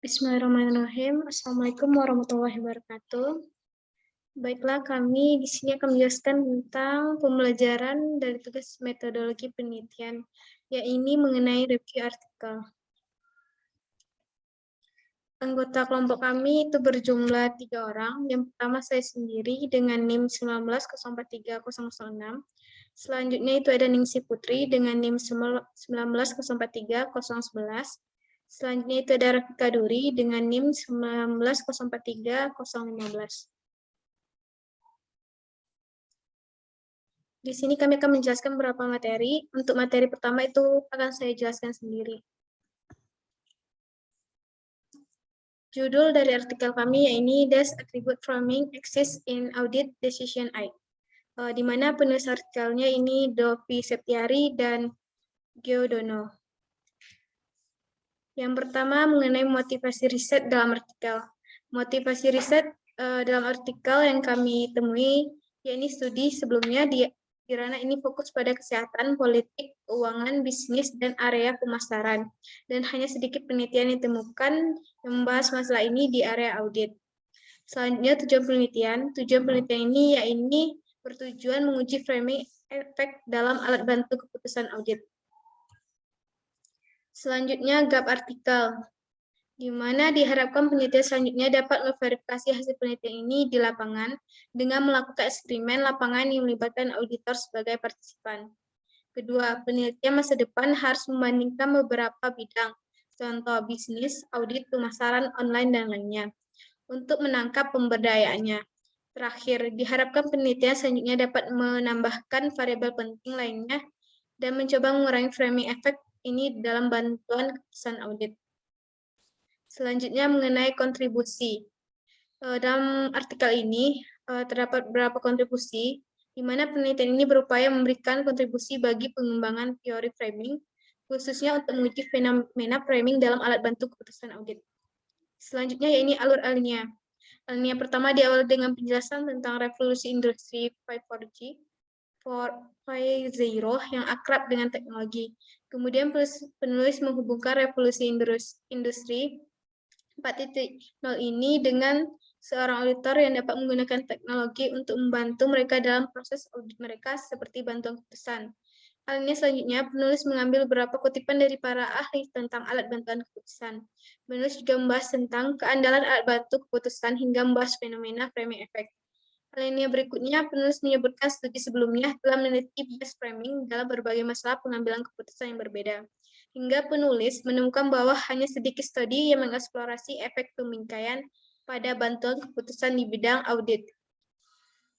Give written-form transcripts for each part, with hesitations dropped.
Bismillahirrahmanirrahim. Assalamualaikum warahmatullahi wabarakatuh. Baiklah, kami di sini akan menjelaskan tentang pembelajaran dari tugas metodologi penelitian, yaitu mengenai review artikel. Anggota kelompok kami itu berjumlah 3 orang. Yang pertama saya sendiri dengan NIM 19043006. Selanjutnya itu ada Ningsi Putri dengan NIM 19043011. Selanjutnya itu ada Rafika Duri dengan NIM 19043015. Di sini kami akan menjelaskan beberapa materi. Untuk materi pertama itu akan saya jelaskan sendiri. Judul dari artikel kami yaitu Does Attribute Framing Exist in Audit Decision Aid? Di mana penulis artikelnya ini Dovi Septiari dan Giodono. Yang pertama mengenai motivasi riset dalam artikel. Motivasi riset dalam artikel yang kami temui, yaitu studi sebelumnya di ranah ini fokus pada kesehatan, politik, keuangan, bisnis, dan area pemasaran. Dan hanya sedikit penelitian yang ditemukan yang membahas masalah ini di area audit. Selanjutnya tujuan penelitian ini yaitu bertujuan menguji framing efek dalam alat bantu keputusan audit. Selanjutnya gap artikel, di mana diharapkan penelitian selanjutnya dapat memverifikasi hasil penelitian ini di lapangan dengan melakukan eksperimen lapangan yang melibatkan auditor sebagai partisipan. Kedua, penelitian masa depan harus membandingkan beberapa bidang, contoh bisnis, audit, pemasaran, online, dan lainnya, untuk menangkap pemberdayaannya. Terakhir, diharapkan penelitian selanjutnya dapat menambahkan variabel penting lainnya dan mencoba mengurangi framing efek ini dalam bantuan keputusan audit. Selanjutnya mengenai kontribusi. Dalam artikel ini terdapat beberapa kontribusi, di mana penelitian ini berupaya memberikan kontribusi bagi pengembangan teori framing, khususnya untuk menguji fenomena framing dalam alat bantu keputusan audit. Selanjutnya yaitu alur alinea. Alinea pertama diawali dengan penjelasan tentang revolusi industri 5.0 yang akrab dengan teknologi. Kemudian penulis menghubungkan revolusi industri 4.0 ini dengan seorang auditor yang dapat menggunakan teknologi untuk membantu mereka dalam proses audit mereka seperti bantuan keputusan. Alinea selanjutnya, penulis mengambil beberapa kutipan dari para ahli tentang alat bantuan keputusan. Penulis juga membahas tentang keandalan alat bantu keputusan hingga membahas fenomena framing effect. Alinea berikutnya, penulis menyebutkan studi sebelumnya telah meneliti bias framing dalam berbagai masalah pengambilan keputusan yang berbeda. Hingga penulis menemukan bahwa hanya sedikit studi yang mengeksplorasi efek pembingkaian pada bantuan keputusan di bidang audit.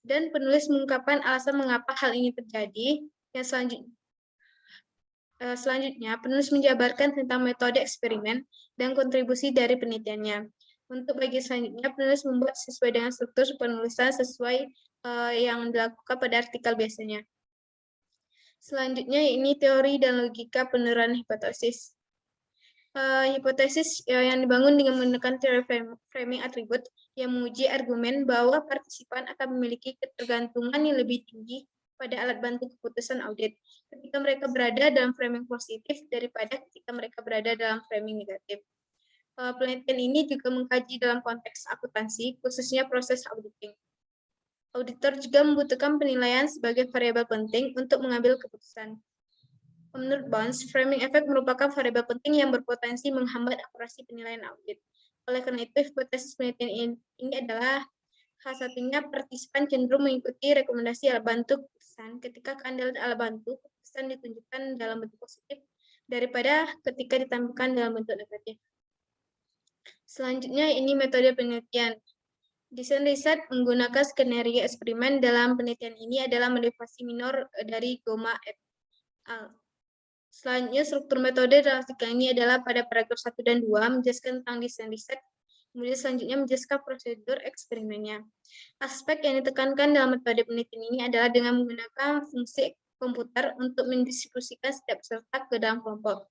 Dan penulis mengungkapkan alasan mengapa hal ini terjadi. Yang selanjutnya, penulis menjabarkan tentang metode eksperimen dan kontribusi dari penelitiannya. Untuk bagian selanjutnya, penulis membuat sesuai dengan struktur penulisan sesuai yang dilakukan pada artikel biasanya. Selanjutnya, ini teori dan logika penerapan hipotesis. Hipotesis yang dibangun dengan menggunakan teori framing atribut yang menguji argumen bahwa partisipan akan memiliki ketergantungan yang lebih tinggi pada alat bantu keputusan audit ketika mereka berada dalam framing positif daripada ketika mereka berada dalam framing negatif. Penelitian ini juga mengkaji dalam konteks akuntansi, khususnya proses auditing. Auditor juga membutuhkan penilaian sebagai variabel penting untuk mengambil keputusan. Menurut Bounds, framing effect merupakan variabel penting yang berpotensi menghambat akurasi penilaian audit. Oleh karena itu, hipotesis penelitian ini adalah salah satunya partisipan cenderung mengikuti rekomendasi alat bantu keputusan ketika keandalan alat bantu keputusan ditunjukkan dalam bentuk positif daripada ketika ditampilkan dalam bentuk negatif. Selanjutnya, ini metode penelitian. Desain riset menggunakan skenario eksperimen dalam penelitian ini adalah motivasi minor dari Goma et al. Selanjutnya, struktur metode dalam artikel ini adalah pada paragraf 1 dan 2 menjelaskan tentang desain riset, kemudian selanjutnya menjelaskan prosedur eksperimennya. Aspek yang ditekankan dalam metode penelitian ini adalah dengan menggunakan fungsi komputer untuk mendistribusikan setiap peserta ke dalam kelompok.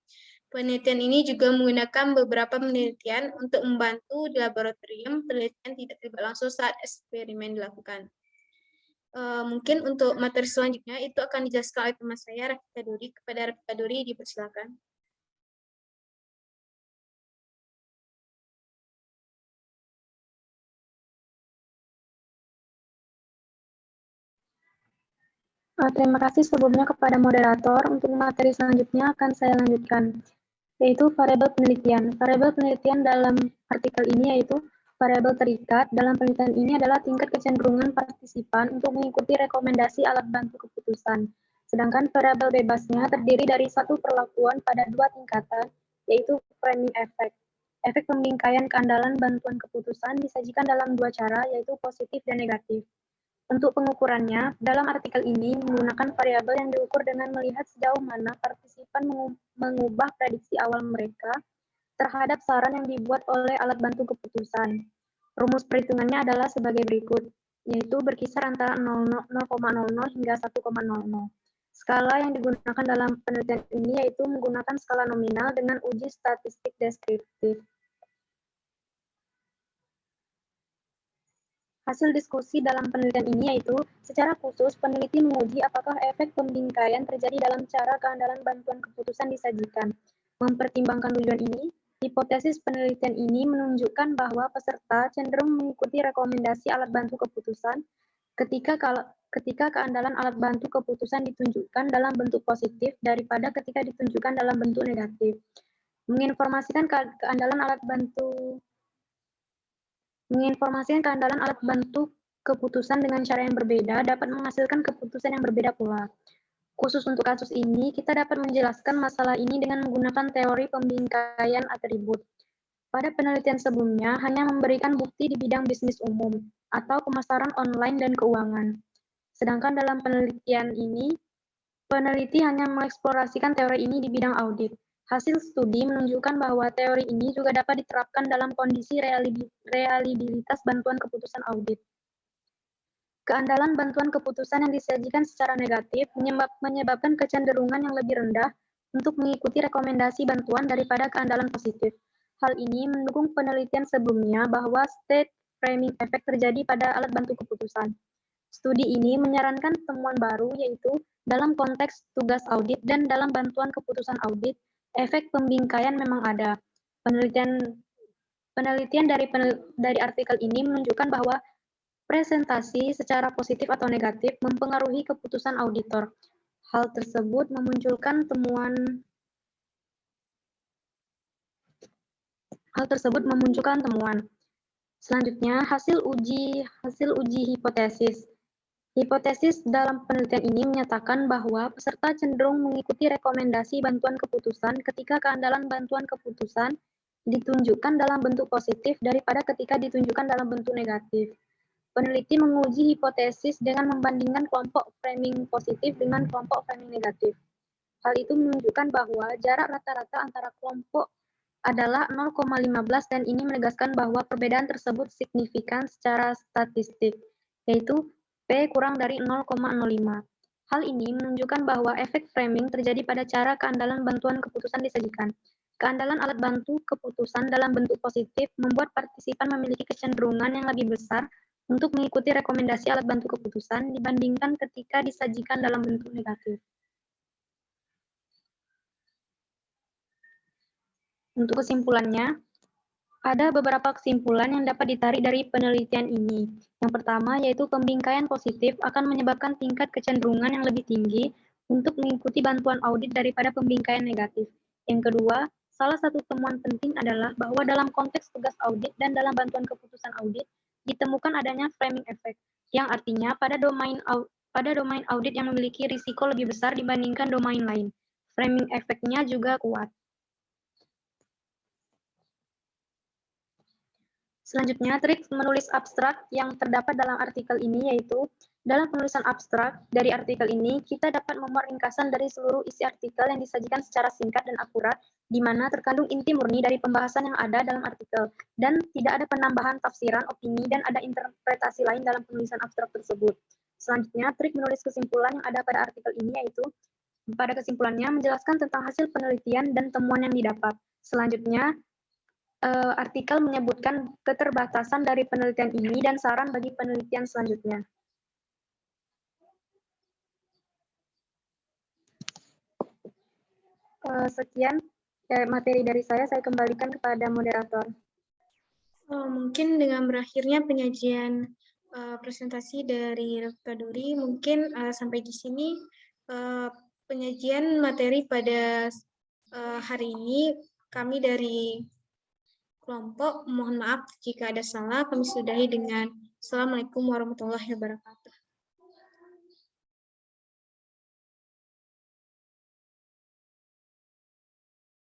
Penelitian ini juga menggunakan beberapa penelitian untuk membantu di laboratorium penelitian tidak terlibat langsung saat eksperimen dilakukan. Mungkin untuk materi selanjutnya itu akan dijelaskan oleh teman saya, Rafika Duri. Kepada Rafika Duri, dipersilakan. Terima kasih sebelumnya kepada moderator. Untuk materi selanjutnya akan saya lanjutkan, yaitu variabel penelitian. Variabel penelitian dalam artikel ini yaitu variabel terikat. Dalam penelitian ini adalah tingkat kecenderungan partisipan untuk mengikuti rekomendasi alat bantu keputusan. Sedangkan variabel bebasnya terdiri dari satu perlakuan pada dua tingkatan, yaitu framing effect. Efek pembingkaian keandalan bantuan keputusan disajikan dalam dua cara, yaitu positif dan negatif. Untuk pengukurannya, dalam artikel ini menggunakan variabel yang diukur dengan melihat sejauh mana partisipan mengubah prediksi awal mereka terhadap saran yang dibuat oleh alat bantu keputusan. Rumus perhitungannya adalah sebagai berikut, yaitu berkisar antara 0,00 hingga 1,00. Skala yang digunakan dalam penelitian ini yaitu menggunakan skala nominal dengan uji statistik deskriptif. Hasil diskusi dalam penelitian ini yaitu, secara khusus peneliti menguji apakah efek pembingkaian terjadi dalam cara keandalan bantuan keputusan disajikan. Mempertimbangkan tujuan ini, hipotesis penelitian ini menunjukkan bahwa peserta cenderung mengikuti rekomendasi alat bantu keputusan ketika keandalan alat bantu keputusan ditunjukkan dalam bentuk positif daripada ketika ditunjukkan dalam bentuk negatif. Menginformasikan keandalan alat bantu keputusan dengan cara yang berbeda dapat menghasilkan keputusan yang berbeda pula. Khusus untuk kasus ini, kita dapat menjelaskan masalah ini dengan menggunakan teori pembingkaian atribut. Pada penelitian sebelumnya, hanya memberikan bukti di bidang bisnis umum atau pemasaran online dan keuangan. Sedangkan dalam penelitian ini, peneliti hanya mengeksplorasikan teori ini di bidang audit. Hasil studi menunjukkan bahwa teori ini juga dapat diterapkan dalam kondisi reliabilitas bantuan keputusan audit. Keandalan bantuan keputusan yang disajikan secara negatif menyebabkan kecenderungan yang lebih rendah untuk mengikuti rekomendasi bantuan daripada keandalan positif. Hal ini mendukung penelitian sebelumnya bahwa state framing effect terjadi pada alat bantu keputusan. Studi ini menyarankan temuan baru yaitu dalam konteks tugas audit dan dalam bantuan keputusan audit, efek pembingkaian memang ada. Penelitian dari artikel ini menunjukkan bahwa presentasi secara positif atau negatif mempengaruhi keputusan auditor. Hal tersebut memunculkan temuan. Selanjutnya, hasil uji hipotesis. Hipotesis dalam penelitian ini menyatakan bahwa peserta cenderung mengikuti rekomendasi bantuan keputusan ketika keandalan bantuan keputusan ditunjukkan dalam bentuk positif daripada ketika ditunjukkan dalam bentuk negatif. Peneliti menguji hipotesis dengan membandingkan kelompok framing positif dengan kelompok framing negatif. Hal itu menunjukkan bahwa jarak rata-rata antara kelompok adalah 0,15 dan ini menegaskan bahwa perbedaan tersebut signifikan secara statistik, yaitu P kurang dari 0,05. Hal ini menunjukkan bahwa efek framing terjadi pada cara keandalan bantuan keputusan disajikan. Keandalan alat bantu keputusan dalam bentuk positif membuat partisipan memiliki kecenderungan yang lebih besar untuk mengikuti rekomendasi alat bantu keputusan dibandingkan ketika disajikan dalam bentuk negatif. Untuk kesimpulannya, ada beberapa kesimpulan yang dapat ditarik dari penelitian ini. Yang pertama yaitu pembingkaian positif akan menyebabkan tingkat kecenderungan yang lebih tinggi untuk mengikuti bantuan audit daripada pembingkaian negatif. Yang kedua, salah satu temuan penting adalah bahwa dalam konteks tugas audit dan dalam bantuan keputusan audit, ditemukan adanya framing effect, yang artinya pada domain audit yang memiliki risiko lebih besar dibandingkan domain lain. Framing effect-nya juga kuat. Selanjutnya, trik menulis abstrak yang terdapat dalam artikel ini yaitu, dalam penulisan abstrak dari artikel ini, kita dapat memuat ringkasan dari seluruh isi artikel yang disajikan secara singkat dan akurat, di mana terkandung inti murni dari pembahasan yang ada dalam artikel, dan tidak ada penambahan tafsiran, opini, dan ada interpretasi lain dalam penulisan abstrak tersebut. Selanjutnya, trik menulis kesimpulan yang ada pada artikel ini yaitu, pada kesimpulannya menjelaskan tentang hasil penelitian dan temuan yang didapat. Selanjutnya, artikel menyebutkan keterbatasan dari penelitian ini dan saran bagi penelitian selanjutnya. Sekian materi dari saya kembalikan kepada moderator. Mungkin dengan berakhirnya penyajian presentasi dari Dr. Duri. Mungkin sampai di sini penyajian materi pada hari ini. Kami dari kelompok mohon maaf jika ada salah. Kami sudahi dengan Assalamualaikum warahmatullahi wabarakatuh.